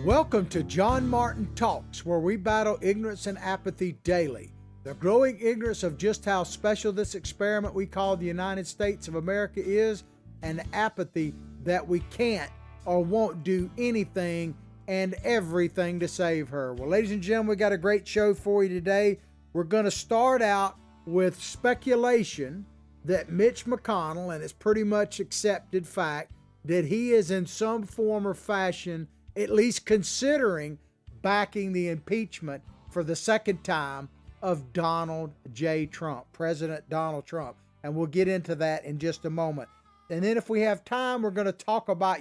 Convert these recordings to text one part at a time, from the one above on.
Welcome to John Martin Talks, where we battle ignorance and apathy daily. The growing ignorance of just how special this experiment we call the United States of America is, and apathy that we can't or won't do anything and everything to save her. Well, ladies and gentlemen, we got a great show for you today. We're going to start out with speculation that Mitch McConnell, and it's pretty much accepted fact, that he is in some form or fashion at least considering backing the impeachment for the second time of Donald J. Trump, President Donald Trump. And we'll get into that in just a moment. And then if we have time, we're going to talk about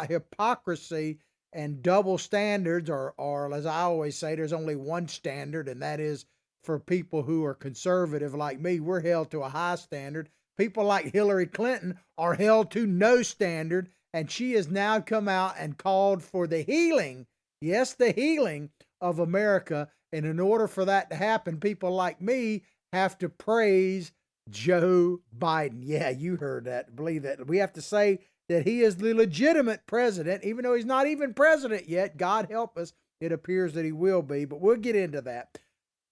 hypocrisy and double standards, or as I always say, there's only one standard, and that is for people who are conservative like me. We're held to a high standard. People like Hillary Clinton are held to no standard. And she has now come out and called for the healing, yes, the healing of America. And in order for that to happen, people like me have to praise Joe Biden. Yeah, you heard that. Believe that. We have to say that he is the legitimate president, even though he's not even president yet. God help us. It appears that he will be, but we'll get into that.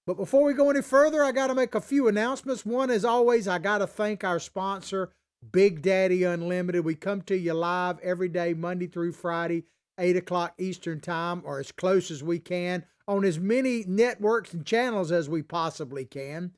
But before we go any further, I got to make a few announcements. One, as always, I got to thank our sponsor, Big Daddy Unlimited. We come to you live every day, Monday through Friday, 8 o'clock Eastern Time, or as close as we can, on as many networks and channels as we possibly can,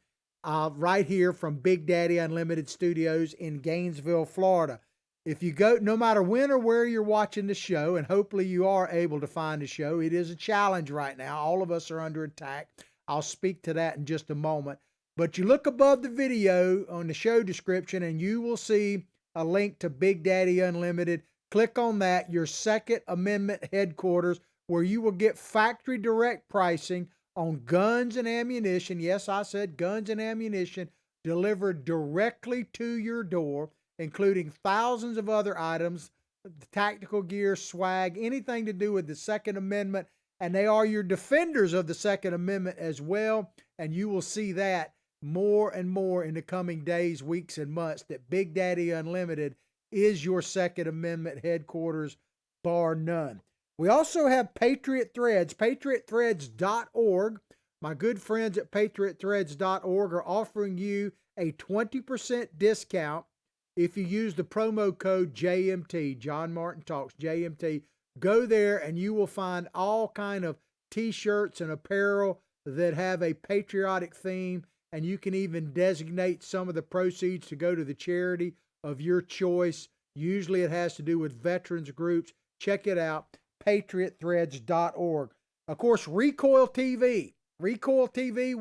right here from Big Daddy Unlimited Studios in Gainesville, Florida. If you go, no matter when or where you're watching the show, and hopefully you are able to find the show, it is a challenge right now. All of us are under attack. I'll speak to that in just a moment. But you look above the video on the show description and you will see a link to Big Daddy Unlimited. Click on that, your Second Amendment headquarters, where you will get factory direct pricing on guns and ammunition. Yes, I said guns and ammunition delivered directly to your door, including thousands of other items, tactical gear, swag, anything to do with the Second Amendment. And they are your defenders of the Second Amendment as well. And you will see that more and more in the coming days, weeks, and months, that Big Daddy Unlimited is your Second Amendment headquarters, bar none. We also have Patriot Threads, patriotthreads.org. My good friends at patriotthreads.org are offering you a 20% discount if you use the promo code JMT, John Martin Talks, JMT. Go there and you will find all kind of t-shirts and apparel that have a patriotic theme. And you can even designate some of the proceeds to go to the charity of your choice. Usually it has to do with veterans groups. Check it out, patriotthreads.org. Of course, Recoil TV. Recoil TV,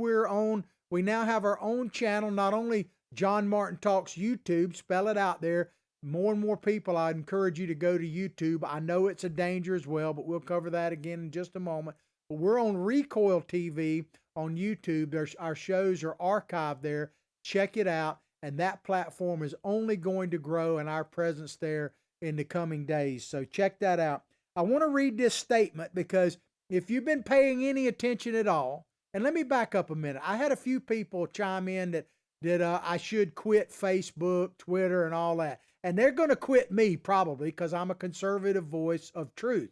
we now have our own channel, not only John Martin Talks YouTube, spell it out there. More and more people, I encourage you to go to YouTube. I know it's a danger as well, but we'll cover that again in just a moment. But we're on Recoil TV on YouTube. Our shows are archived there. Check it out. And that platform is only going to grow in our presence there in the coming days. So check that out. I want to read this statement because if you've been paying any attention at all, and let me back up a minute. I had a few people chime in that I should quit Facebook, Twitter, and all that. And they're going to quit me probably because I'm a conservative voice of truth.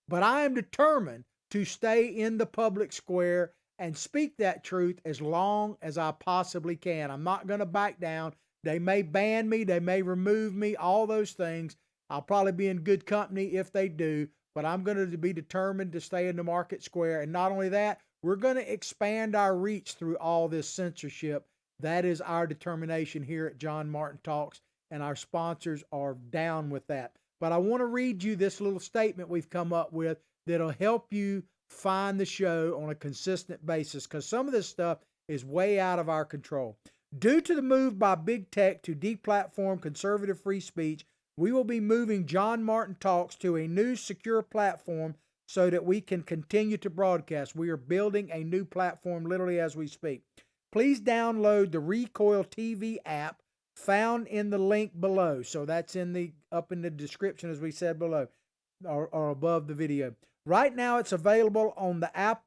But I am determined to stay in the public square and speak that truth as long as I possibly can. I'm not going to back down. They may ban me, they may remove me, all those things. I'll probably be in good company if they do, but I'm going to be determined to stay in the market square. And not only that, we're going to expand our reach through all this censorship. That is our determination here at John Martin Talks, and our sponsors are down with that. But I want to read you this little statement we've come up with that'll help you find the show on a consistent basis, because some of this stuff is way out of our control. Due to the move by big tech to deplatform conservative free speech, we will be moving John Martin Talks to a new secure platform so that we can continue to broadcast. We are building a new platform literally as we speak. Please download the Recoil TV app found in the link below. So that's up in the description, as we said below, or above the video. Right now, it's available on the app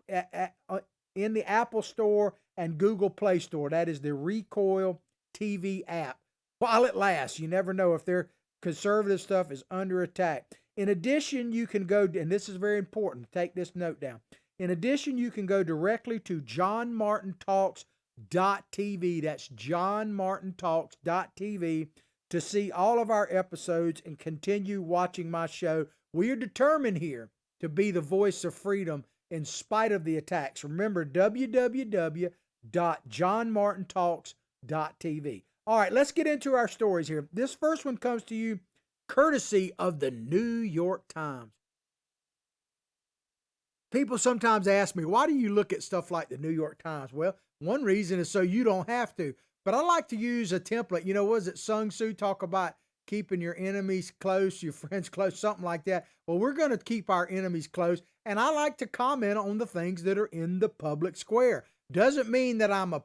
in the Apple Store and Google Play Store. That is the Recoil TV app. While it lasts, you never know if their conservative stuff is under attack. In addition, you can go, and this is very important, take this note down. In addition, you can go directly to johnmartintalks.tv. That's johnmartintalks.tv to see all of our episodes and continue watching my show. We are determined here to be the voice of freedom in spite of the attacks. Remember, www.johnmartintalks.tv. All right, let's get into our stories here. This first one comes to you courtesy of the New York Times. People sometimes ask me, why do you look at stuff like the New York Times? Well, one reason is so you don't have to. But I like to use a template. You know, was it Sun Tzu talk about keeping your enemies close, your friends close, something like that? Well, we're going to keep our enemies close. And I like to comment on the things that are in the public square. Doesn't mean that I'm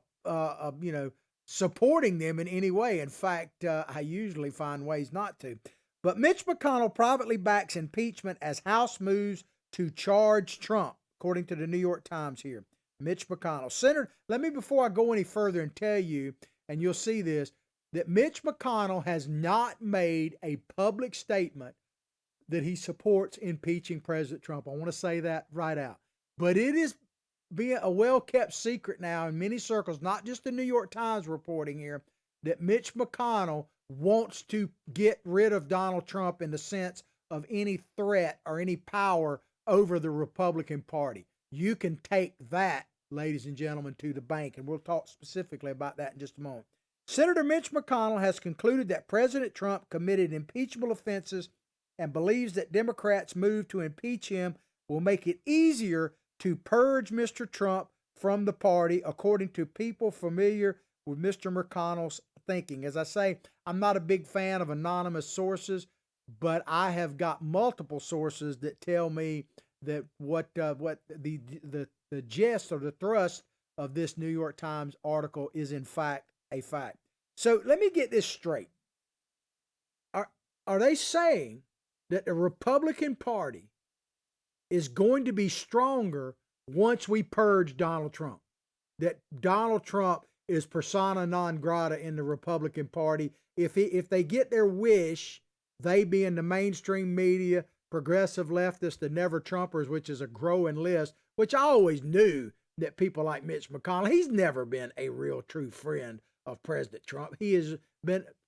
supporting them in any way. In fact, I usually find ways not to. But Mitch McConnell privately backs impeachment as House moves to charge Trump, according to the New York Times here. Mitch McConnell. Senator, let me, before I go any further, and tell you, and you'll see this, that Mitch McConnell has not made a public statement that he supports impeaching President Trump. I want to say that right out. But it is being a well-kept secret now in many circles, not just the New York Times reporting here, that Mitch McConnell wants to get rid of Donald Trump in the sense of any threat or any power over the Republican Party. You can take that, ladies and gentlemen, to the bank, and we'll talk specifically about that in just a moment. Senator Mitch McConnell has concluded that President Trump committed impeachable offenses and believes that Democrats' move to impeach him will make it easier to purge Mr. Trump from the party, according to people familiar with Mr. McConnell's thinking. As I say, I'm not a big fan of anonymous sources, but I have got multiple sources that tell me that what the gist or the thrust of this New York Times article is in fact a fact. So let me get this straight. Are they saying that the Republican Party is going to be stronger once we purge Donald Trump? That Donald Trump is persona non grata in the Republican Party? If they get their wish, they being the mainstream media, progressive leftists, the never Trumpers, which is a growing list, which I always knew that people like Mitch McConnell, he's never been a real true friend of President Trump.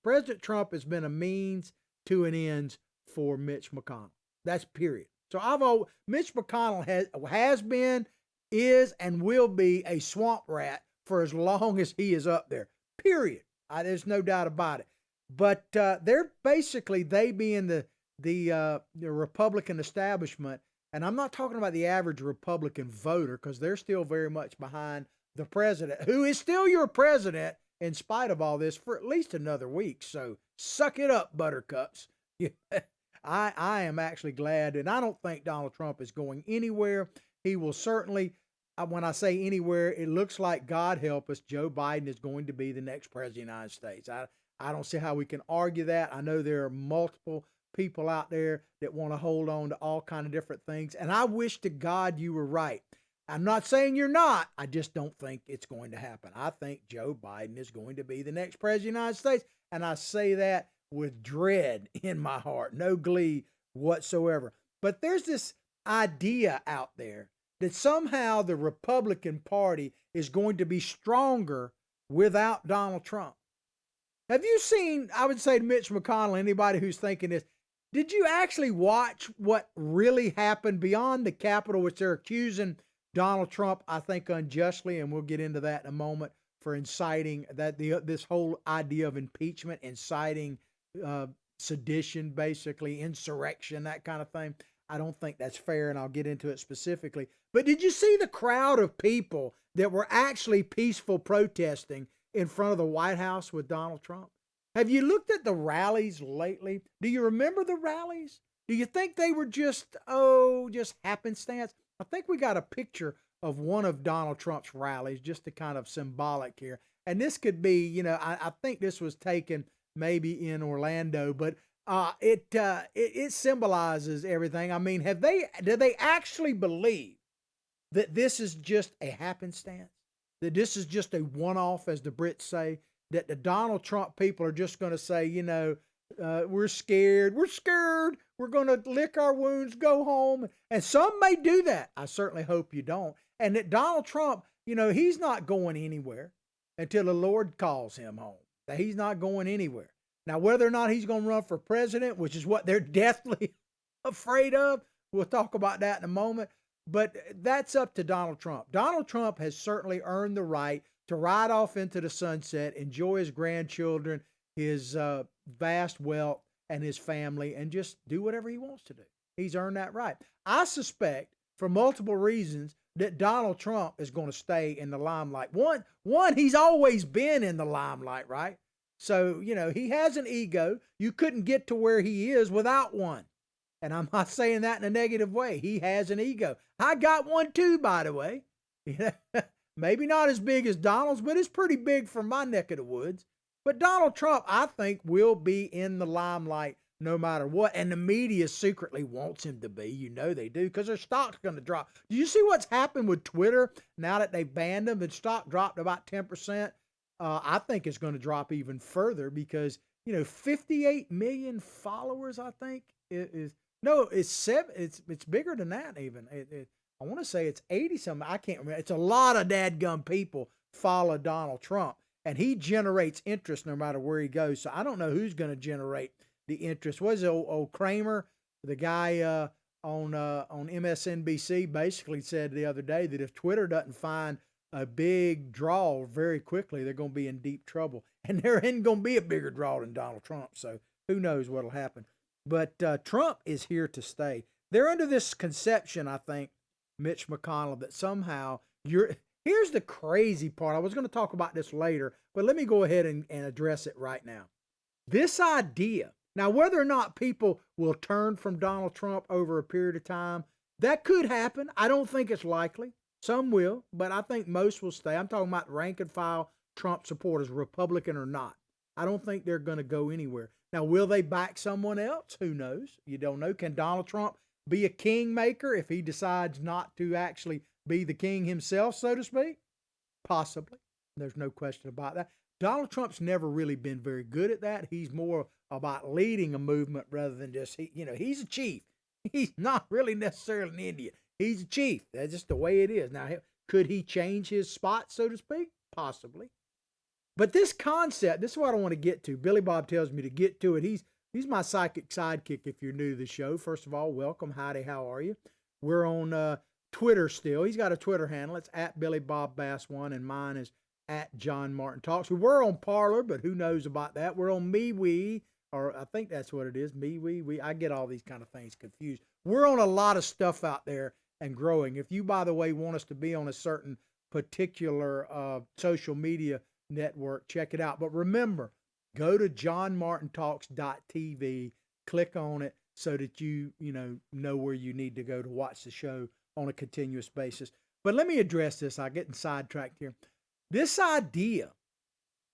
President Trump has been a means to an end for Mitch McConnell. That's period. So Mitch McConnell has been, is, and will be a swamp rat for as long as he is up there. Period. There's no doubt about it. But they're basically, they being the Republican establishment, and I'm not talking about the average Republican voter, because they're still very much behind the president, who is still your president in spite of all this for at least another week. So suck it up, buttercups. I am actually glad, and I don't think Donald Trump is going anywhere. He will certainly, when I say anywhere, it looks like, God help us, Joe Biden is going to be the next president of the United States. I don't see how we can argue that. I know there are multiple people out there that want to hold on to all kind of different things, and I wish to God you were right. I'm not saying you're not. I just don't think it's going to happen. I think Joe Biden is going to be the next president of the United States, and I say that with dread in my heart, no glee whatsoever. But there's this idea out there that somehow the Republican Party is going to be stronger without Donald Trump. Have you seen, I would say to Mitch McConnell, anybody who's thinking this, did you actually watch what really happened beyond the Capitol, which they're accusing Donald Trump, I think unjustly, and we'll get into that in a moment, for inciting this whole idea of impeachment, inciting sedition, basically, insurrection, that kind of thing. I don't think that's fair, and I'll get into it specifically. But did you see the crowd of people that were actually peaceful protesting in front of the White House with Donald Trump? Have you looked at the rallies lately? Do you remember the rallies? Do you think they were just happenstance? I think we got a picture of one of Donald Trump's rallies, just to kind of symbolic here. And this could be, I think this was taken maybe in Orlando, but it symbolizes everything. I mean, do they actually believe that this is just a happenstance? That this is just a one-off, as the Brits say? That the Donald Trump people are just going to say, we're scared. We're scared. cured. We're going to lick our wounds, go home. And some may do that. I certainly hope you don't. And that Donald Trump, he's not going anywhere until the Lord calls him home. That he's not going anywhere. Now, whether or not he's going to run for president, which is what they're deathly afraid of, we'll talk about that in a moment. But that's up to Donald Trump. Donald Trump has certainly earned the right to ride off into the sunset, enjoy his grandchildren, his vast wealth, and his family, and just do whatever he wants to do. He's earned that right. I suspect, for multiple reasons, that Donald Trump is going to stay in the limelight. One, he's always been in the limelight, right? So, he has an ego. You couldn't get to where he is without one. And I'm not saying that in a negative way. He has an ego. I got one too, by the way. Maybe not as big as Donald's, but it's pretty big for my neck of the woods. But Donald Trump, I think, will be in the limelight no matter what. And the media secretly wants him to be. They do, because their stock's going to drop. Do you see what's happened with Twitter now that they banned them? The stock dropped about 10%. I think it's going to drop even further because, 58 million followers, I think, is. No, it's bigger than that even. I want to say it's 80 something. I can't remember. It's a lot of dadgum people follow Donald Trump, and he generates interest no matter where he goes. So I don't know who's going to generate the interest. Was it old Kramer, the guy on MSNBC, basically said the other day that if Twitter doesn't find a big draw very quickly, they're going to be in deep trouble. And there ain't going to be a bigger draw than Donald Trump. So who knows what'll happen. But Trump is here to stay. They're under this conception, I think, Mitch McConnell, that somehow here's the crazy part. I was going to talk about this later, but let me go ahead and address it right now. This idea, now whether or not people will turn from Donald Trump over a period of time, that could happen. I don't think it's likely. Some will, but I think most will stay. I'm talking about rank and file Trump supporters, Republican or not. I don't think they're going to go anywhere. Now, will they back someone else? Who knows? You don't know. Can Donald Trump be a kingmaker if he decides not to actually be the king himself, so to speak? Possibly. There's no question about that. Donald Trump's never really been very good at that. He's more about leading a movement rather than just, he's a chief. He's not really necessarily an Indian. He's a chief. That's just the way it is. Now, could he change his spot, so to speak? Possibly. But this concept, this is what I want to get to. Billy Bob tells me to get to it. He's my psychic sidekick if you're new to the show. First of all, welcome. Howdy, how are you? We're on Twitter still. He's got a Twitter handle. It's at Billy Bob Bass 1, and mine is at John Martin Talks. We were on Parler, but who knows about that? We're on MeWe, or I think that's what it is. MeWe. I get all these kind of things confused. We're on a lot of stuff out there and growing. If you, by the way, want us to be on a certain particular social media network, check it out. But remember, go to johnmartintalks.tv, click on it so that you know where you need to go to watch the show on a continuous basis. But let me address this. I'm getting sidetracked here. This idea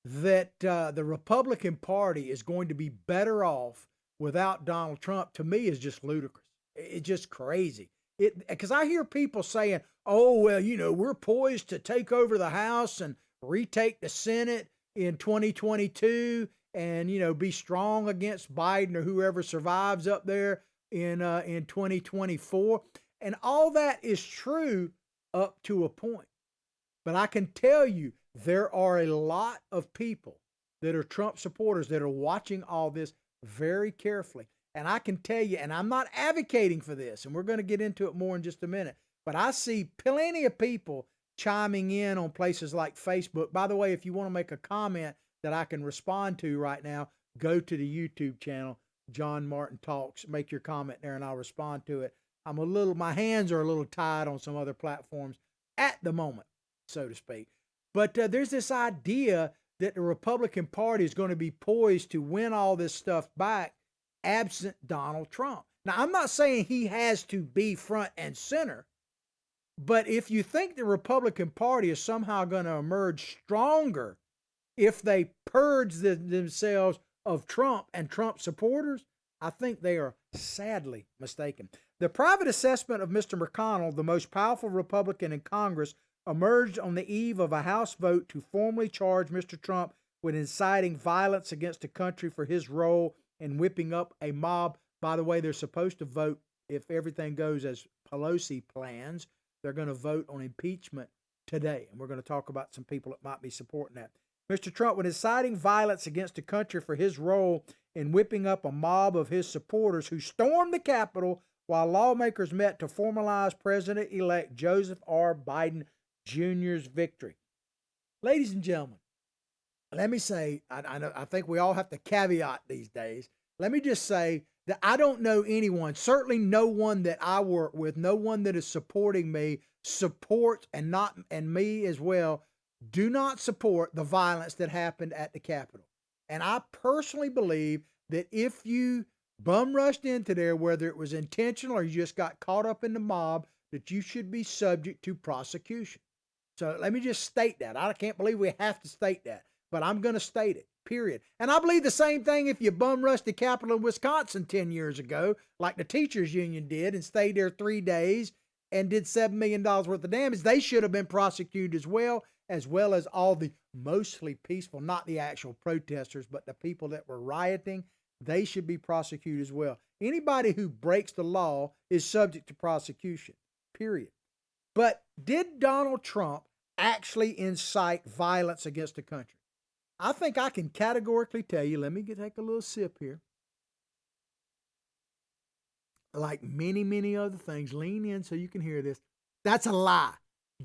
that the Republican Party is going to be better off without Donald Trump, to me, is just ludicrous. It's just crazy. Because I hear people saying, oh, well, we're poised to take over the House and retake the Senate in 2022 and, be strong against Biden or whoever survives up there in 2024. And all that is true up to a point. But I can tell you, there are a lot of people that are Trump supporters that are watching all this very carefully. And I can tell you, and I'm not advocating for this, and we're going to get into it more in just a minute, but I see plenty of people chiming in on places like Facebook. By the way, if you want to make a comment that I can respond to right now, go to the YouTube channel, John Martin Talks. Make your comment there and I'll respond to it. My hands are a little tied on some other platforms at the moment, so to speak. But there's this idea that the Republican Party is going to be poised to win all this stuff back absent Donald Trump. Now, I'm not saying he has to be front and center, but if you think the Republican Party is somehow going to emerge stronger if they purge themselves of Trump and Trump supporters, I think they are sadly mistaken. The private assessment of Mr. McConnell, the most powerful Republican in Congress, emerged on the eve of a House vote to formally charge Mr. Trump with inciting violence against the country for his role in whipping up a mob By the way, they're supposed to vote, if everything goes as Pelosi plans, they're going to vote on impeachment today. And we're going to talk about some people that might be supporting that. Mr. Trump, when inciting violence against the country for his role in whipping up a mob of his supporters who stormed the Capitol while lawmakers met to formalize President-elect Joseph R. Biden Jr.'s victory. Ladies and gentlemen, let me say, I think we all have to caveat these days. Let me just say that I don't know anyone, certainly no one that I work with, no one that is supporting me, supports, and me as well, do not support the violence that happened at the Capitol. And I personally believe that if you bum rushed into there, whether it was intentional or you just got caught up in the mob, that you should be subject to prosecution. So let me just state that. I can't believe we have to state that, but I'm going to state it, period. And I believe the same thing if you bum rushed the Capitol in Wisconsin 10 years ago, like the teachers union did, and stayed there 3 days and did $7 million worth of damage. They should have been prosecuted as well as all the mostly peaceful, not the actual protesters, but the people that were rioting. They should be prosecuted as well. Anybody who breaks the law is subject to prosecution, period. But did Donald Trump actually incite violence against the country? I think I can categorically tell you, let me take a little sip here. Like many, many other things, lean in so you can hear this. That's a lie.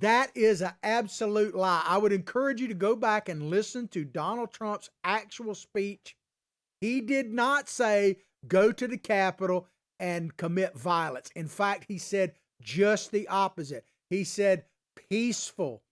That is an absolute lie. I would encourage you to go back and listen to Donald Trump's actual speech. He did not say, go to the Capitol and commit violence. In fact, he said just the opposite. He said peaceful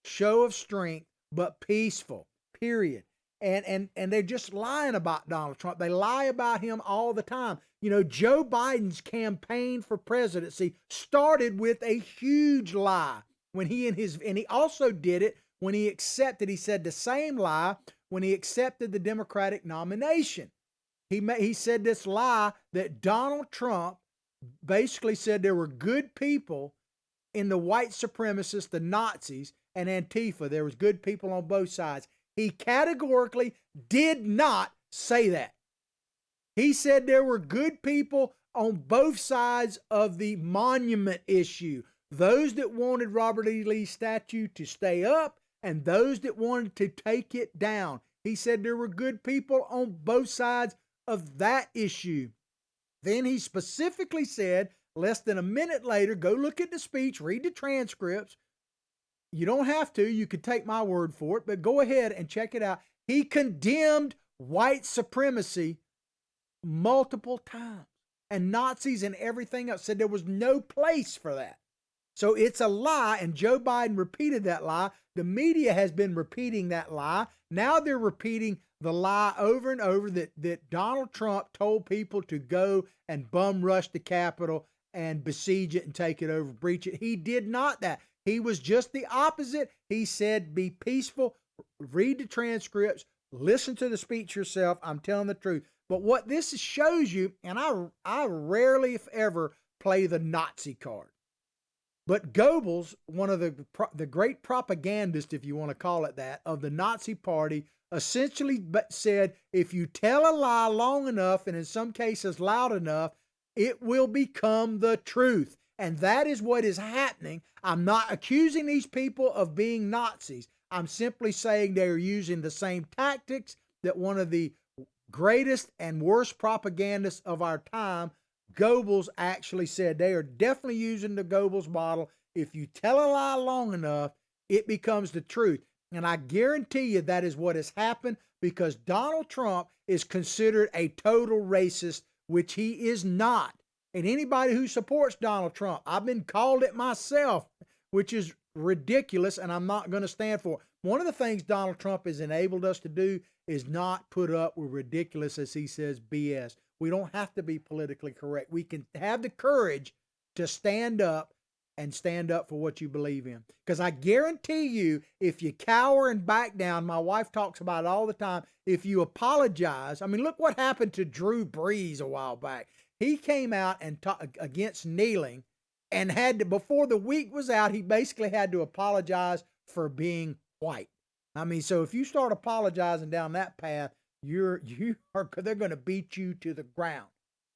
show of strength, but peaceful, period. And they're just lying about Donald Trump. They lie about him all the time. You know, Joe Biden's campaign for presidency started with a huge lie when he also did it when he said the same lie when he accepted the Democratic nomination. He said this lie that Donald Trump basically said there were good people in the white supremacists, the Nazis, and Antifa. There was good people on both sides. He categorically did not say that. He said there were good people on both sides of the monument issue. Those that wanted Robert E. Lee's statue to stay up and those that wanted to take it down. He said there were good people on both sides of that issue. Then he specifically said, less than a minute later, go look at the speech, read the transcripts. You don't have to. You could take my word for it, but go ahead and check it out. He condemned white supremacy multiple times and Nazis and everything else. Said there was no place for that. So it's a lie, and Joe Biden repeated that lie. The media has been repeating that lie. Now they're repeating the lie over and over that Donald Trump told people to go and bum rush the Capitol and besiege it and take it over, breach it. He did not that. He was just the opposite. He said, be peaceful, read the transcripts, listen to the speech yourself. I'm telling the truth. But what this shows you, and I rarely, if ever, play the Nazi card. But Goebbels, one of the great propagandists, if you want to call it that, of the Nazi Party, essentially said, if you tell a lie long enough, and in some cases loud enough, it will become the truth. And that is what is happening. I'm not accusing these people of being Nazis. I'm simply saying they are using the same tactics that one of the greatest and worst propagandists of our time, Goebbels, actually said. They are definitely using the Goebbels model. If you tell a lie long enough, it becomes the truth. And I guarantee you that is what has happened, because Donald Trump is considered a total racist, which he is not. And anybody who supports Donald Trump, I've been called it myself, which is ridiculous, and I'm not going to stand for it. One of the things Donald Trump has enabled us to do is not put up with ridiculous, as he says, BS. We don't have to be politically correct. We can have the courage to stand up and stand up for what you believe in. Because I guarantee you, if you cower and back down, my wife talks about it all the time, if you apologize, I mean, look what happened to Drew Brees a while back. He came out and against kneeling and had to, before the week was out, he basically had to apologize for being white. I mean, so if you start apologizing down that path, they're going to beat you to the ground.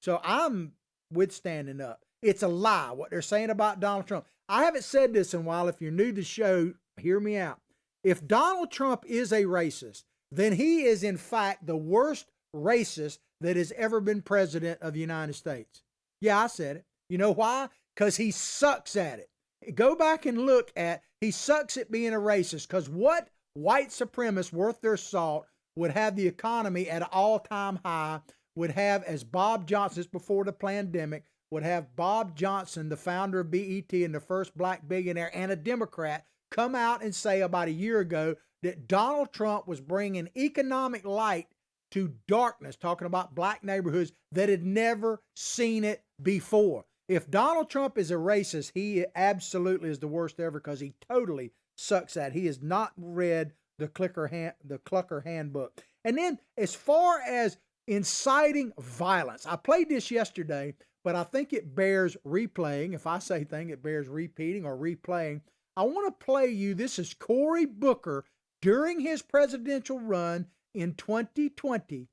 So I'm with standing up. It's a lie what they're saying about Donald Trump. I haven't said this in a while. If you're new to the show, hear me out. If Donald Trump is a racist, then he is in fact the worst racist that has ever been president of the United States. Yeah, I said it. You know why? Because he sucks at it. Go back and look at, he sucks at being a racist, because what white supremacists worth their salt would have the economy at an all-time high, would have, as Bob Johnson, this before the pandemic, would have Bob Johnson, the founder of BET and the first black billionaire and a Democrat, come out and say about a year ago that Donald Trump was bringing economic light to darkness, talking about black neighborhoods that had never seen it before. If Donald Trump is a racist, he absolutely is the worst ever, because he totally sucks at it. He has not read the Clucker handbook. And then as far as inciting violence, I played this yesterday, but I think it bears replaying. If I say thing, it bears repeating or replaying. I want to play you, this is Cory Booker during his presidential run in 2020.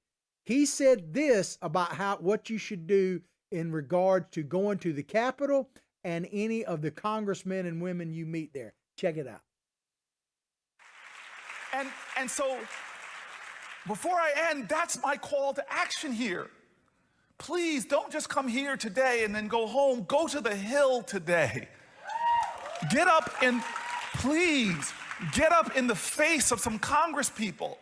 He said this about what you should do in regards to going to the Capitol and any of the congressmen and women you meet there. Check it out. And so, before I end, that's my call to action here. Please don't just come here today and then go home. Go to the Hill today. Get up and please get up in the face of some Congress people.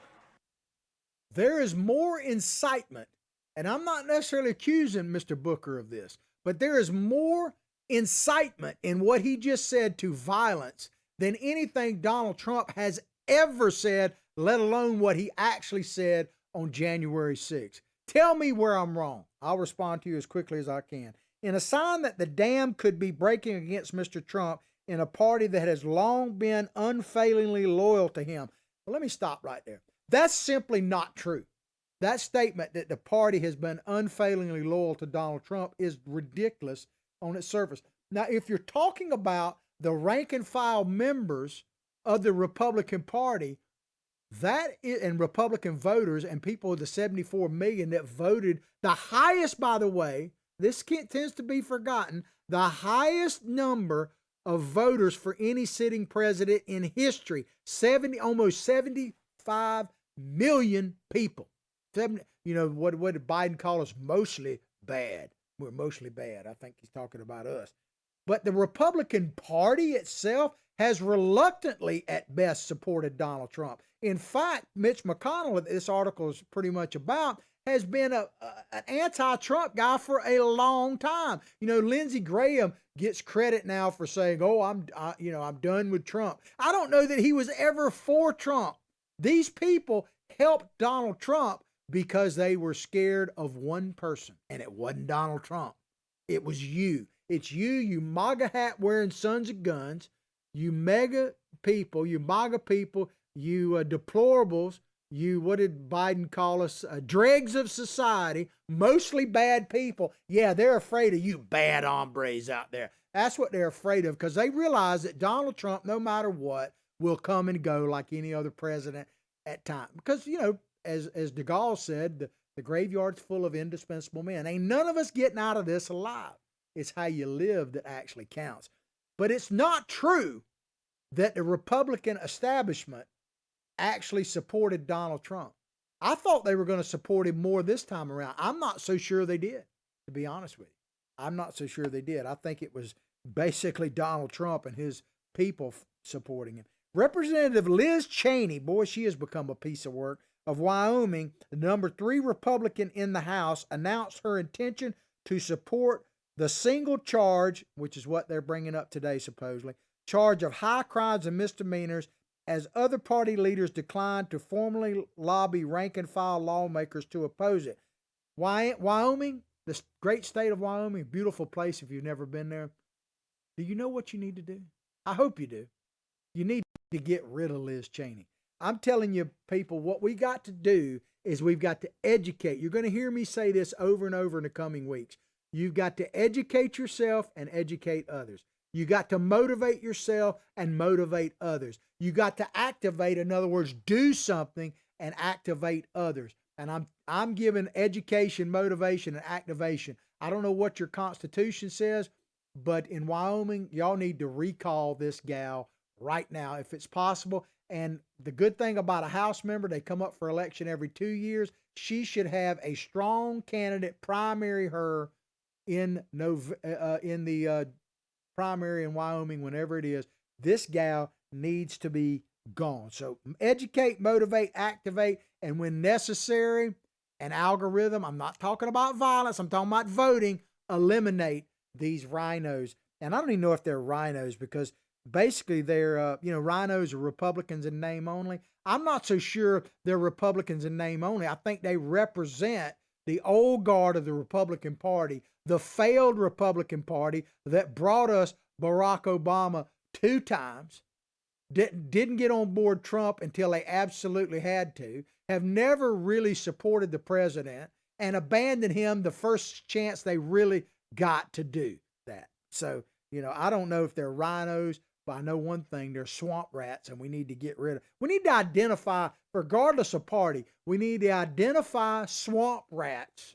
There is more incitement, and I'm not necessarily accusing Mr. Booker of this, but there is more incitement in what he just said to violence than anything Donald Trump has ever said, let alone what he actually said on January 6th. Tell me where I'm wrong. I'll respond to you as quickly as I can. In a sign that the dam could be breaking against Mr. Trump in a party that has long been unfailingly loyal to him. Well, let me stop right there. That's simply not true. That statement that the party has been unfailingly loyal to Donald Trump is ridiculous on its surface. Now, if you're talking about the rank and file members of the Republican Party, and Republican voters and people, the 74 million that voted, the highest, by the way, this tends to be forgotten, the highest number of voters for any sitting president in history, almost 75 million people. What did Biden call us? Mostly bad. We're mostly bad. I think he's talking about us. But the Republican Party itself has reluctantly at best supported Donald Trump. In fact, Mitch McConnell, that this article is pretty much about, has been an anti-Trump guy for a long time. Lindsey Graham gets credit now for saying, I'm done with Trump. I don't know that he was ever for Trump. These people helped Donald Trump because they were scared of one person, and it wasn't Donald Trump. It was you. It's you MAGA hat wearing sons of guns, you MAGA people, you deplorables, what did Biden call us? Dregs of society, mostly bad people. Yeah, they're afraid of you bad hombres out there. That's what they're afraid of, because they realize that Donald Trump, no matter what, will come and go like any other president at time. Because, as de Gaulle said, the graveyard's full of indispensable men. Ain't none of us getting out of this alive. It's how you live that actually counts. But it's not true that the Republican establishment actually supported Donald Trump. I thought they were going to support him more this time around. I'm not so sure they did, to be honest with you. I'm not so sure they did. I think it was basically Donald Trump and his people supporting him. Representative Liz Cheney, boy, she has become a piece of work, of Wyoming, the number 3 Republican in the House, announced her intention to support the single charge, which is what they're bringing up today, supposedly, charge of high crimes and misdemeanors, as other party leaders declined to formally lobby rank and file lawmakers to oppose it. Wyoming, the great state of Wyoming, beautiful place if you've never been there. Do you know what you need to do? I hope you do. You need to get rid of Liz Cheney. I'm telling you, people, what we got to do is we've got to educate. You're going to hear me say this over and over in the coming weeks. You've got to educate yourself and educate others. You got to motivate yourself and motivate others. You got to activate, in other words, do something and activate others. And I'm giving education, motivation, and activation. I don't know what your Constitution says, but in Wyoming, y'all need to recall this gal right now if it's possible. And the good thing about a House member, they come up for election every 2 years. She should have a strong candidate primary her in the primary in Wyoming, whenever it is. This gal needs to be gone. So educate, motivate, activate, and when necessary, an algorithm. I'm not talking about violence. I'm talking about voting. Eliminate these rhinos. And I don't even know if they're rhinos, because basically they're, rhinos are Republicans in name only. I'm not so sure they're Republicans in name only. I think they represent the old guard of the Republican Party, the failed Republican Party that brought us Barack Obama 2 times, didn't get on board Trump until they absolutely had to, have never really supported the president, and abandoned him the first chance they really got to do that. So, I don't know if they're rhinos, but I know one thing, they're swamp rats, and we need to get rid of. We need to identify, regardless of party, we need to identify swamp rats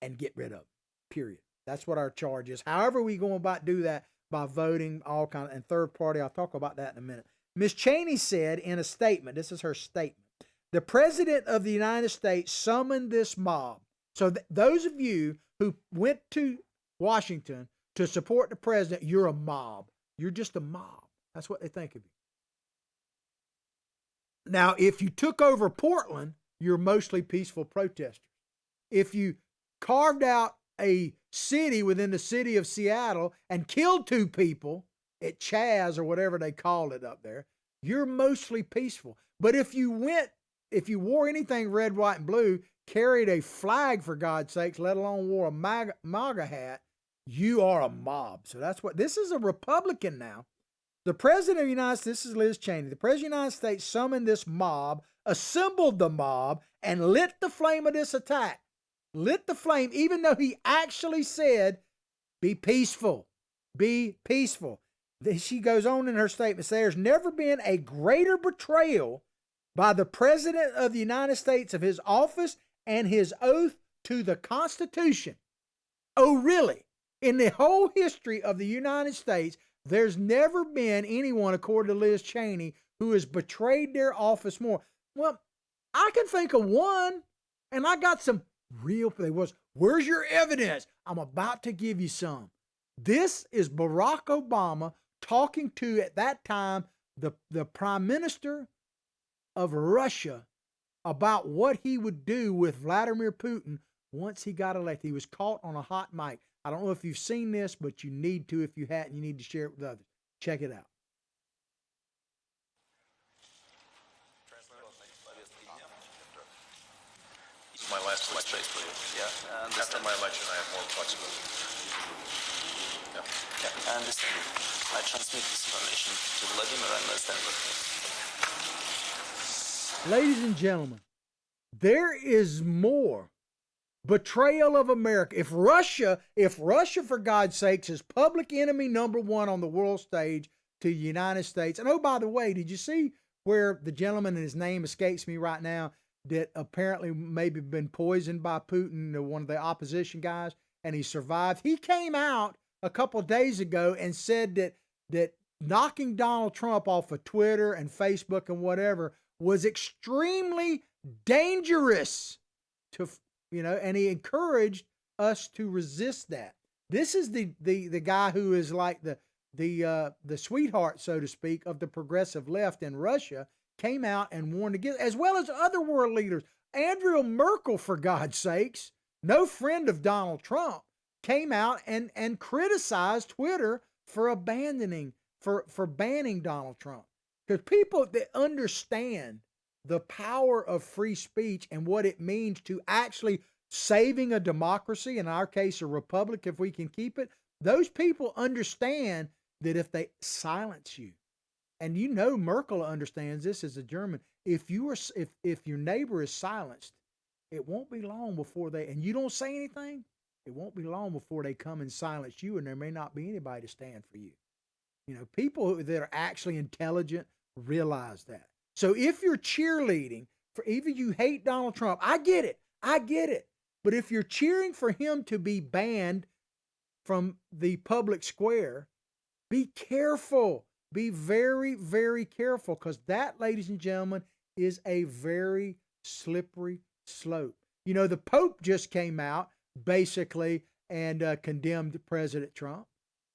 and get rid of them, period. That's what our charge is. However we go about do that, by voting, all kind of, and third party, I'll talk about that in a minute. Ms. Cheney said in a statement, this is her statement, the President of the United States summoned this mob. So those of you who went to Washington to support the president, you're a mob. You're just a mob. That's what they think of you. Now, if you took over Portland, you're mostly peaceful protesters. If you carved out a city within the city of Seattle and killed 2 people at Chaz or whatever they called it up there, you're mostly peaceful. But if you wore anything red, white, and blue, carried a flag for God's sakes, let alone wore a MAGA hat, you are a mob. So that's what, this is a Republican now. The President of the United States, this is Liz Cheney, the President of the United States summoned this mob, assembled the mob, and lit the flame of this attack. Lit the flame, even though he actually said, be peaceful, be peaceful. She goes on in her statement, there's never been a greater betrayal by the President of the United States of his office and his oath to the Constitution. Oh, really? In the whole history of the United States, there's never been anyone, according to Liz Cheney, who has betrayed their office more. Well, I can think of one, and I got some real, where's your evidence? I'm about to give you some. This is Barack Obama talking to, at that time, the Prime Minister of Russia about what he would do with Vladimir Putin once he got elected. He was caught on a hot mic. I don't know if you've seen this, but you need to. If you hadn't, you need to share it with others. Check it out. This is my last election. Yeah, after my election, I have more flexibility. Yeah, I understand. I transmit this information to Vladimir and understand. Ladies and gentlemen, there is more betrayal of America. If Russia, for God's sakes, is public enemy number 1 on the world stage to the United States. And oh, by the way, did you see where the gentleman, and his name escapes me right now, that apparently maybe been poisoned by Putin, one of the opposition guys, and he survived? He came out a couple of days ago and said that knocking Donald Trump off of Twitter and Facebook and whatever was extremely dangerous to, and he encouraged us to resist that. This is the guy who is like the sweetheart, so to speak, of the progressive left in Russia, came out and warned against, as well as other world leaders. Angela Merkel, for God's sakes, no friend of Donald Trump, came out and criticized Twitter for banning Donald Trump. Because people that understand the power of free speech and what it means to actually saving a democracy, in our case, a republic, if we can keep it, those people understand that if they silence you, and Merkel understands this as a German, if your neighbor is silenced, it won't be long before and you don't say anything, it won't be long before they come and silence you, and there may not be anybody to stand for you. People that are actually intelligent realize that. So if you're cheerleading For even you hate Donald Trump, I get it. I get it. But if you're cheering for him to be banned from the public square, be careful. Be very, very careful, because that, ladies and gentlemen, is a very slippery slope. You know, the Pope just came out basically and condemned President Trump.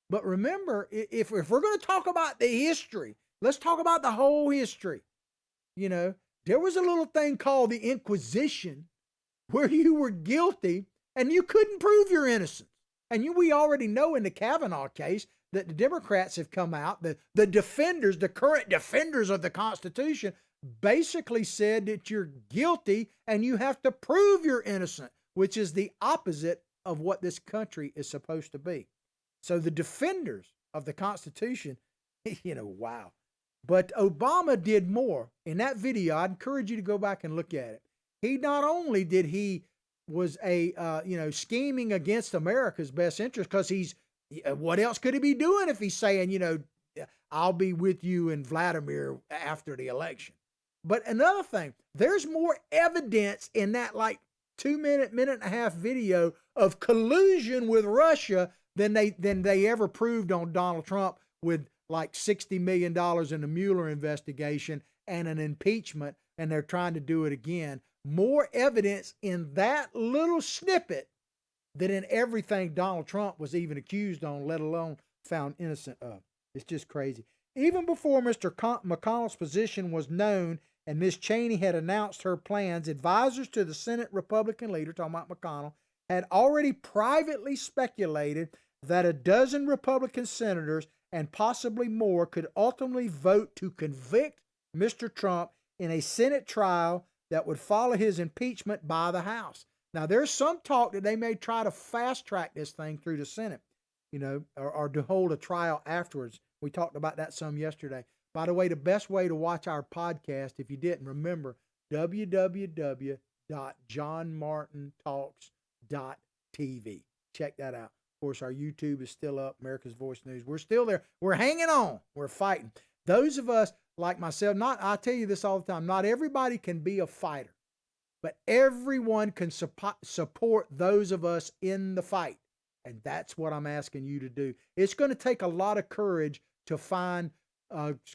But remember, if we're going to talk about the history, let's talk about the whole history. You know, there was a little thing called the Inquisition where you were guilty and you couldn't prove your innocence. And we already know in the Kavanaugh case that the Democrats have come out, the defenders, the current defenders of the Constitution, basically said that you're guilty and you have to prove you're innocent, which is the opposite of what this country is supposed to be. So the defenders of the Constitution, you know, wow. But Obama did more. In that video, I'd encourage you to go back and look at it. He not only did he was scheming against America's best interest, because what else could he be doing if he's saying, I'll be with you in Vladimir after the election. But another thing, there's more evidence in that 2-minute, minute and a half video of collusion with Russia than they ever proved on Donald Trump with $60 million in the Mueller investigation and an impeachment, and they're trying to do it again. More evidence in that little snippet than in everything Donald Trump was even accused on, let alone found innocent of. It's just crazy. Even before Mr. McConnell's position was known and Ms. Cheney had announced her plans, advisors to the Senate Republican leader, talking about McConnell, had already privately speculated that a dozen Republican senators and possibly more could ultimately vote to convict Mr. Trump in a Senate trial that would follow his impeachment by the House. Now, there's some talk that they may try to fast track this thing through the Senate, or to hold a trial afterwards. We talked about that some yesterday. By the way, the best way to watch our podcast, if you didn't, remember, www.johnmartintalks.tv. Check that out. Of course, our YouTube is still up, America's Voice News. We're still there. We're hanging on. We're fighting. Those of us like myself, I tell you this all the time, not everybody can be a fighter, but everyone can support those of us in the fight. And that's what I'm asking you to do. It's going to take a lot of courage to find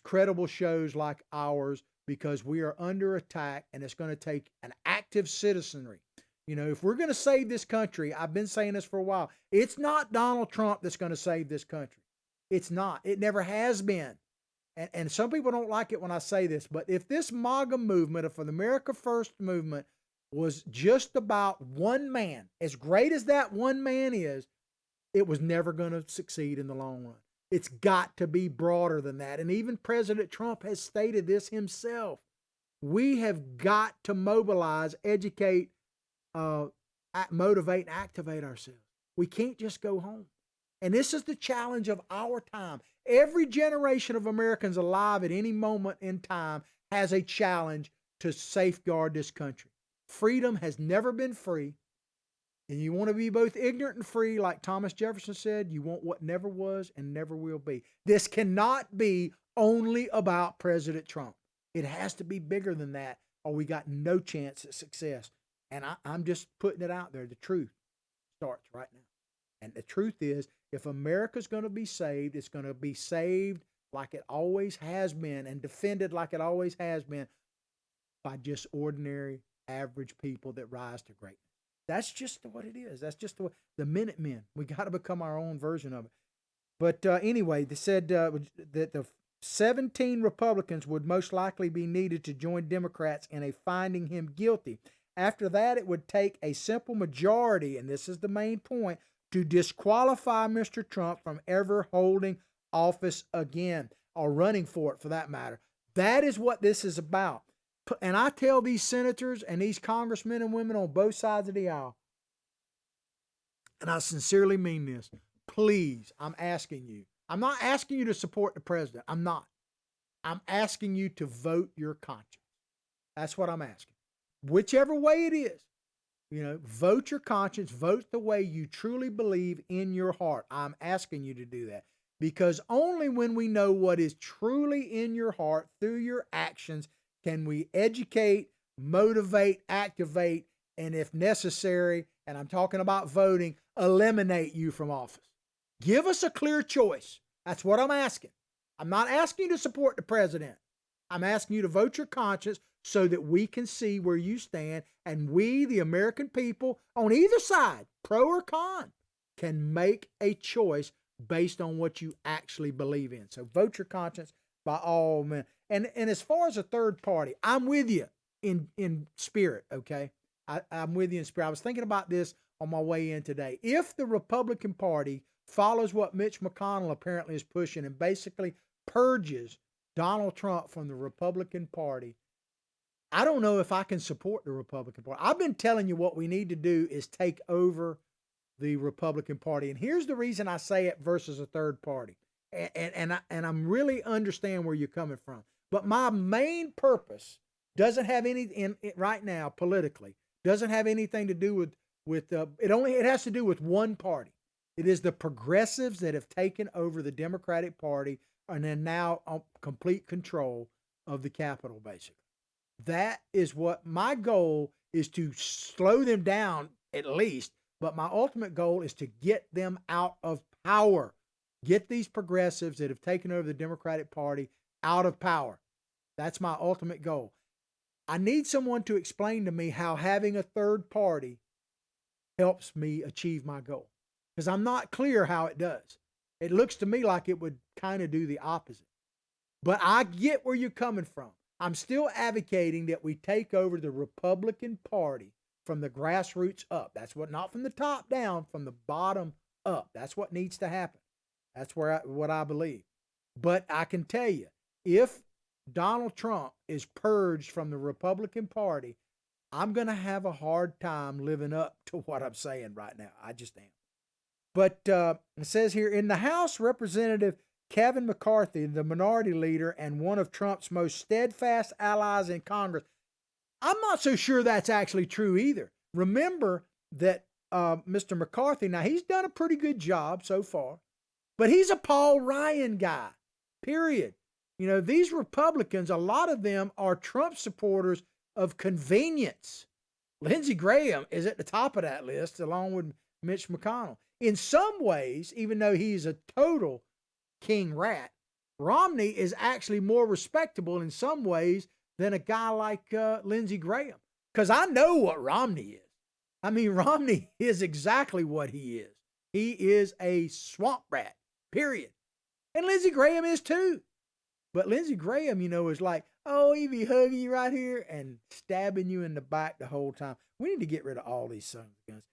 credible shows like ours, because we are under attack, and it's going to take an active citizenry. If we're going to save this country, I've been saying this for a while, it's not Donald Trump that's going to save this country. It's not. It never has been. And some people don't like it when I say this, but if this MAGA movement, or for the America First movement, was just about one man, as great as that one man is, it was never going to succeed in the long run. It's got to be broader than that. And even President Trump has stated this himself. We have got to mobilize, educate, motivate, and activate ourselves. We can't just go home. And this is the challenge of our time. Every generation of Americans alive at any moment in time has a challenge to safeguard this country. Freedom has never been free. And you want to be both ignorant and free, like Thomas Jefferson said, you want what never was and never will be. This cannot be only about President Trump. It has to be bigger than that, or we got no chance at success. And I'm just putting it out there. The truth starts right now. And the truth is, if America's going to be saved, it's going to be saved like it always has been and defended like it always has been by just ordinary, average people that rise to greatness. That's just what it is. That's just the Minutemen. We got to become our own version of it. But anyway, they said that the 17 Republicans would most likely be needed to join Democrats in a finding him guilty. After that, it would take a simple majority, and this is the main point, to disqualify Mr. Trump from ever holding office again, or running for it for that matter. That is what this is about. And I tell these senators and these congressmen and women on both sides of the aisle, and I sincerely mean this, please, I'm asking you. I'm not asking you to support the president. I'm not. I'm asking you to vote your conscience. That's what I'm asking. Whichever way it is, vote your conscience, vote the way you truly believe in your heart. I'm asking you to do that, because only when we know what is truly in your heart through your actions can we educate, motivate, activate, and if necessary, and I'm talking about voting, eliminate you from office. Give us a clear choice. That's what I'm asking. I'm not asking you to support the president. I'm asking you to vote your conscience so that we can see where you stand, and we, the American people, on either side, pro or con, can make a choice based on what you actually believe in. So vote your conscience by all men. And as far as a third party, I'm with you in spirit, okay? I'm with you in spirit. I was thinking about this on my way in today. If the Republican Party follows what Mitch McConnell apparently is pushing and basically purges Donald Trump from the Republican Party, I don't know if I can support the Republican Party. I've been telling you what we need to do is take over the Republican Party. And here's the reason I say it versus a third party. And I'm really understand where you're coming from. But my main purpose doesn't have any right now politically, doesn't have anything to do with it has to do with one party. It is the progressives that have taken over the Democratic Party and are now on complete control of the Capitol, basically. That is what my goal is, to slow them down at least, but my ultimate goal is to get them out of power. Get these progressives that have taken over the Democratic Party out of power. That's my ultimate goal. I need someone to explain to me how having a third party helps me achieve my goal, because I'm not clear how it does. It looks to me like it would kind of do the opposite. But I get where you're coming from. I'm still advocating that we take over the Republican Party from the grassroots up. That's what, not from the top down, from the bottom up. That's what needs to happen. That's what I believe. But I can tell you, if Donald Trump is purged from the Republican Party, I'm going to have a hard time living up to what I'm saying right now. I just am. But it says here, in the House, Representative Kevin McCarthy, the minority leader and one of Trump's most steadfast allies in Congress, I'm not so sure that's actually true either. Remember that Mr. McCarthy, now he's done a pretty good job so far, but he's a Paul Ryan guy, period. You know, these Republicans, a lot of them are Trump supporters of convenience. Lindsey Graham is at the top of that list, along with Mitch McConnell. In some ways, even though he's a total king rat, Romney is actually more respectable in some ways than a guy like Lindsey Graham. Because I know what Romney is. I mean, Romney is exactly what he is. He is a swamp rat, period. And Lindsey Graham is too. But Lindsey Graham, you know, is like, oh, he be hugging you right here and stabbing you in the back the whole time. We need to get rid of all these sons of guns.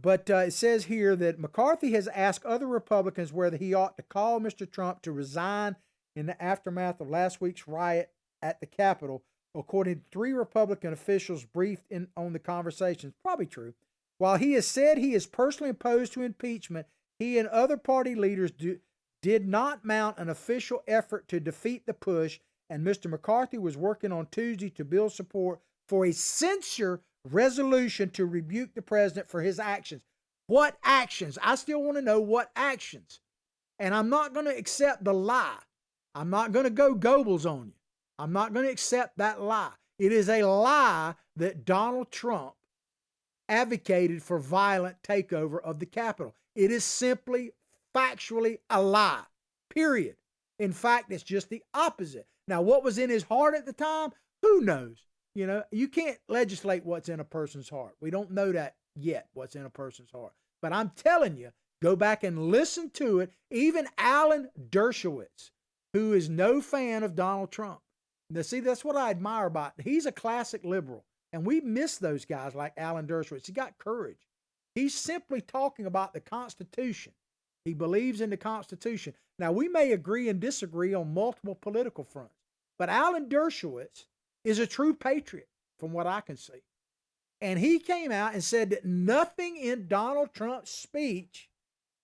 But it says here that McCarthy has asked other Republicans whether he ought to call Mr. Trump to resign in the aftermath of last week's riot at the Capitol, according to 3 Republican officials briefed on the conversation. It's probably true. While he has said he is personally opposed to impeachment, he and other party leaders did not mount an official effort to defeat the push, and Mr. McCarthy was working on Tuesday to build support for a censure resolution to rebuke the president for his actions. What actions? I still want to know what actions. And I'm not going to accept the lie. I'm not going to go Goebbels on you. I'm not going to accept that lie. It is a lie that Donald Trump advocated for violent takeover of the Capitol. It is simply factually a lie, period. In fact, it's just the opposite. Now, what was in his heart at the time? Who knows? You know, you can't legislate what's in a person's heart. We don't know that yet, what's in a person's heart. But I'm telling you, go back and listen to it. Even Alan Dershowitz, who is no fan of Donald Trump. Now, see, that's what I admire about him. He's a classic liberal. And we miss those guys like Alan Dershowitz. He got courage. He's simply talking about the Constitution. He believes in the Constitution. Now, we may agree and disagree on multiple political fronts, but Alan Dershowitz is a true patriot from what I can see. And he came out and said that nothing in Donald Trump's speech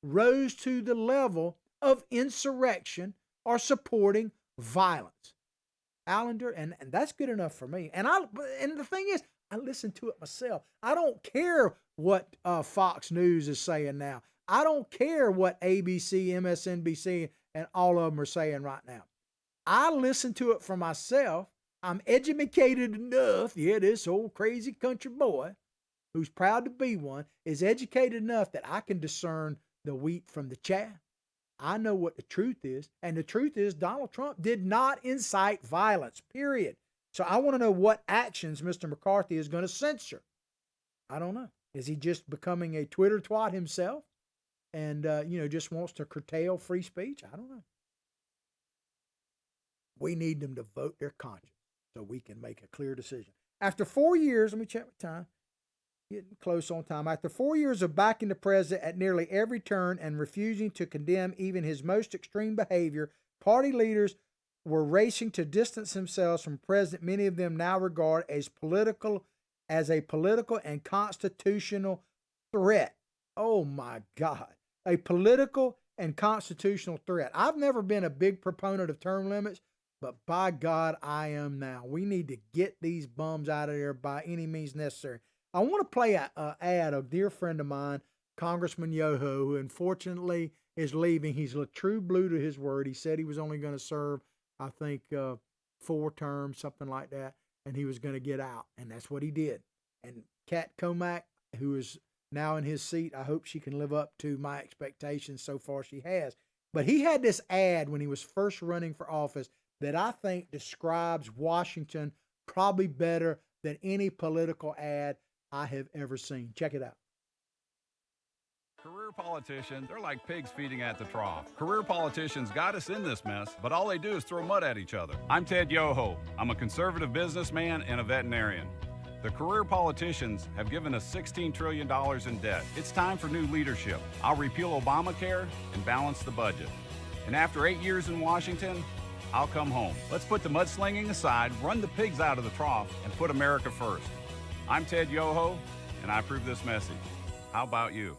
rose to the level of insurrection or supporting violence. And that's good enough for me. And the thing is, I listen to it myself. I don't care what Fox News is saying now. I don't care what ABC, MSNBC, and all of them are saying right now. I listen to it for myself, I'm educated enough. Yeah, this old crazy country boy who's proud to be one is educated enough that I can discern the wheat from the chaff. I know what the truth is. And the truth is Donald Trump did not incite violence, period. So I want to know what actions Mr. McCarthy is going to censor. I don't know. Is he just becoming a Twitter twat himself and, just wants to curtail free speech? I don't know. We need them to vote their conscience so we can make a clear decision. After 4 years, let me check my time. Getting close on time. After 4 years of backing the president at nearly every turn and refusing to condemn even his most extreme behavior, party leaders were racing to distance themselves from president many of them now regard as a political and constitutional threat. Oh my God. A political and constitutional threat. I've never been a big proponent of term limits, but by God, I am now. We need to get these bums out of there by any means necessary. I want to play an ad of a dear friend of mine, Congressman Yoho, who unfortunately is leaving. He's a true blue to his word. He said he was only going to serve, I think, 4 terms, something like that, and he was going to get out, and that's what he did. And Kat Comack, who is now in his seat, I hope she can live up to my expectations. So far she has. But he had this ad when he was first running for office that I think describes Washington probably better than any political ad I have ever seen. Check it out. Career politicians, they're like pigs feeding at the trough. Career politicians got us in this mess, but all they do is throw mud at each other. I'm Ted Yoho. I'm a conservative businessman and a veterinarian. The career politicians have given us $16 trillion in debt. It's time for new leadership. I'll repeal Obamacare and balance the budget. And after 8 years in Washington, I'll come home. Let's put the mudslinging aside, run the pigs out of the trough, and put America first. I'm Ted Yoho, and I approve this message. How about you?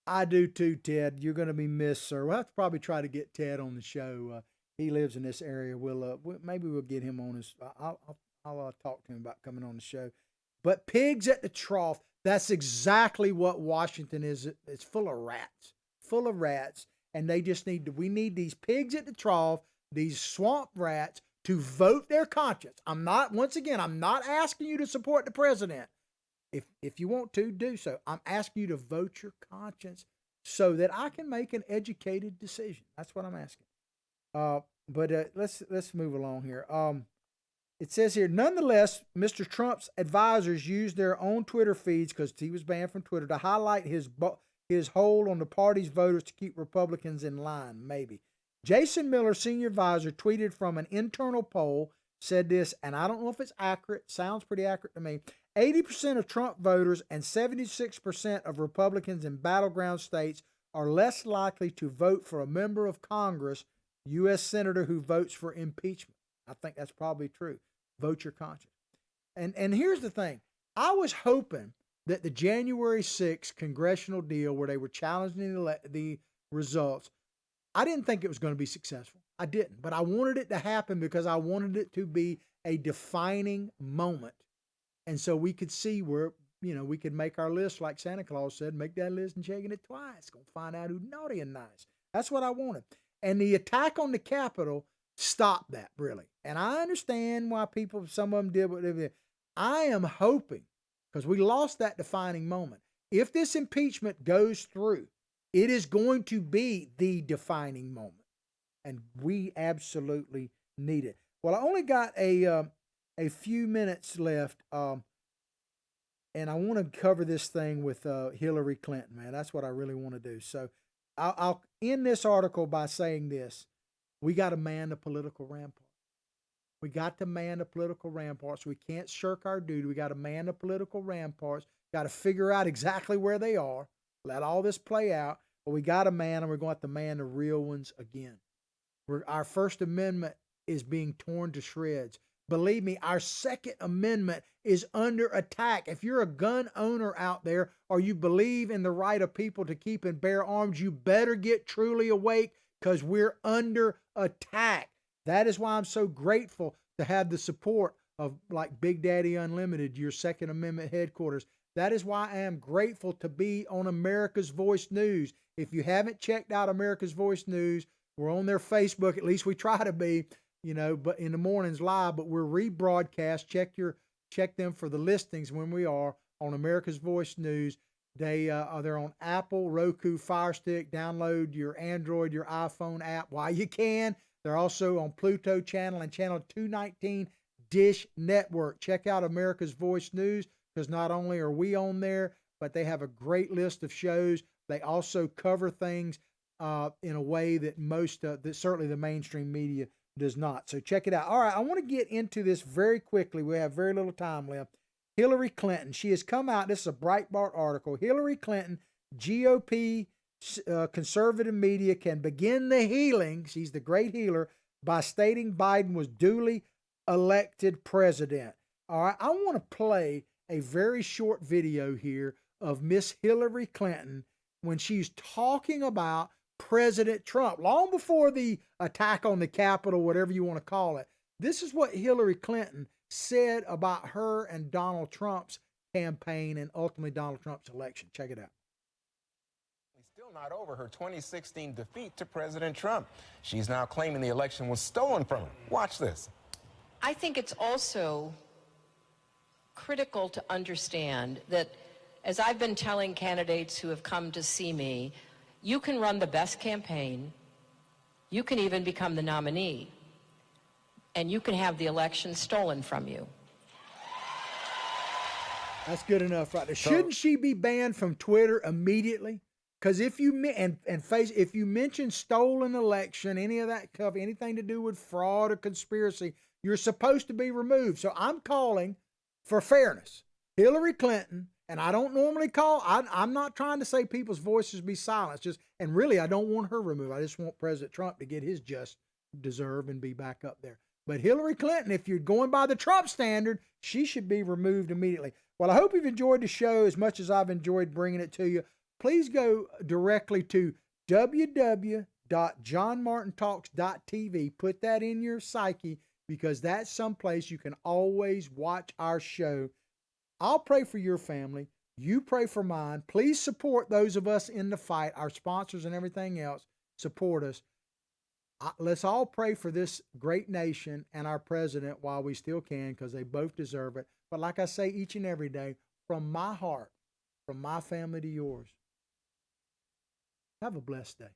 I do too, Ted. You're going to be missed, sir. We'll have to probably try to get Ted on the show. He lives in this area. Maybe we'll get him on his. I'll talk to him about coming on the show. But pigs at the trough. That's exactly what Washington is. It's full of rats, and they just we need these pigs at the trough, these swamp rats, to vote their conscience. I'm not asking you to support the president. If you want to, do so. I'm asking you to vote your conscience so that I can make an educated decision. That's what I'm asking. But let's move along here. It says here, nonetheless, Mr. Trump's advisors used their own Twitter feeds, because he was banned from Twitter, to highlight his hold on the party's voters to keep Republicans in line, maybe. Jason Miller, senior advisor, tweeted from an internal poll, said this, and I don't know if it's accurate, sounds pretty accurate to me. 80% of Trump voters and 76% of Republicans in battleground states are less likely to vote for a member of Congress, U.S. Senator, who votes for impeachment. I think that's probably true. Vote your conscience. And here's the thing. I was hoping that the January 6th congressional deal where they were challenging the results, I didn't think it was going to be successful. I didn't. But I wanted it to happen because I wanted it to be a defining moment. And so we could see where, we could make our list like Santa Claus said, make that list and checking it twice. Gonna find out who's naughty and nice. That's what I wanted. And the attack on the Capitol stopped that, really. And I understand why some of them did what they did. I am hoping, because we lost that defining moment, if this impeachment goes through, it is going to be the defining moment. And we absolutely need it. Well, I only got a few minutes left, and I want to cover this thing with Hillary Clinton, man. That's what I really want to do. So I'll end this article by saying this. We got to man the political rampart. We got to man the political ramparts. We can't shirk our duty. We got to man the political ramparts. Got to figure out exactly where they are. Let all this play out. But we got to man them. We're going to have to man the real ones again. Our First Amendment is being torn to shreds. Believe me, our Second Amendment is under attack. If you're a gun owner out there, or you believe in the right of people to keep and bear arms, you better get truly awake, because we're under attack. That is why I'm so grateful to have the support of like Big Daddy Unlimited, your Second Amendment headquarters. That is why I am grateful to be on America's Voice News. If you haven't checked out America's Voice News, we're on their Facebook. At least we try to be. but in the mornings live, but we're rebroadcast. Check them for the listings when we are on America's Voice News. They're on Apple, Roku, Fire Stick. Download your Android, your iPhone app while you can. They're also on Pluto Channel and Channel 219 Dish Network. Check out America's Voice News, because not only are we on there, but they have a great list of shows. They also cover things in a way that that certainly the mainstream media does not. So check it out. All right, I want to get into this very quickly. We have very little time left. Hillary Clinton, she has come out. This is a Breitbart article. Hillary Clinton, GOP conservative media can begin the healing. She's the great healer by stating Biden was duly elected president. All right, I want to play a very short video here of Miss Hillary Clinton when she's talking about President Trump, long before the attack on the Capitol, whatever you want to call it. This is what Hillary Clinton said about her and Donald Trump's campaign and ultimately Donald Trump's election. Check it out. Still not over her 2016 defeat to President Trump. She's now claiming the election was stolen from her. Watch this. I think it's also critical to understand that, as I've been telling candidates who have come to see me, you can run the best campaign, you can even become the nominee, and you can have the election stolen from you. That's good enough right there. Shouldn't she be banned from Twitter immediately? Because if you if you mention stolen election, any of that stuff, anything to do with fraud or conspiracy, you're supposed to be removed. So I'm calling for fairness. Hillary Clinton, and I don't normally call, I'm not trying to say people's voices be silenced, and really I don't want her removed. I just want President Trump to get his just deserve and be back up there. But Hillary Clinton, if you're going by the Trump standard, she should be removed immediately. Well, I hope you've enjoyed the show as much as I've enjoyed bringing it to you. Please go directly to www.johnmartintalks.tv. Put that in your psyche, because that's someplace you can always watch our show. I'll pray for your family. You pray for mine. Please support those of us in the fight, our sponsors and everything else. Support us. Let's all pray for this great nation and our president while we still can, because they both deserve it. But like I say each and every day, from my heart, from my family to yours, have a blessed day.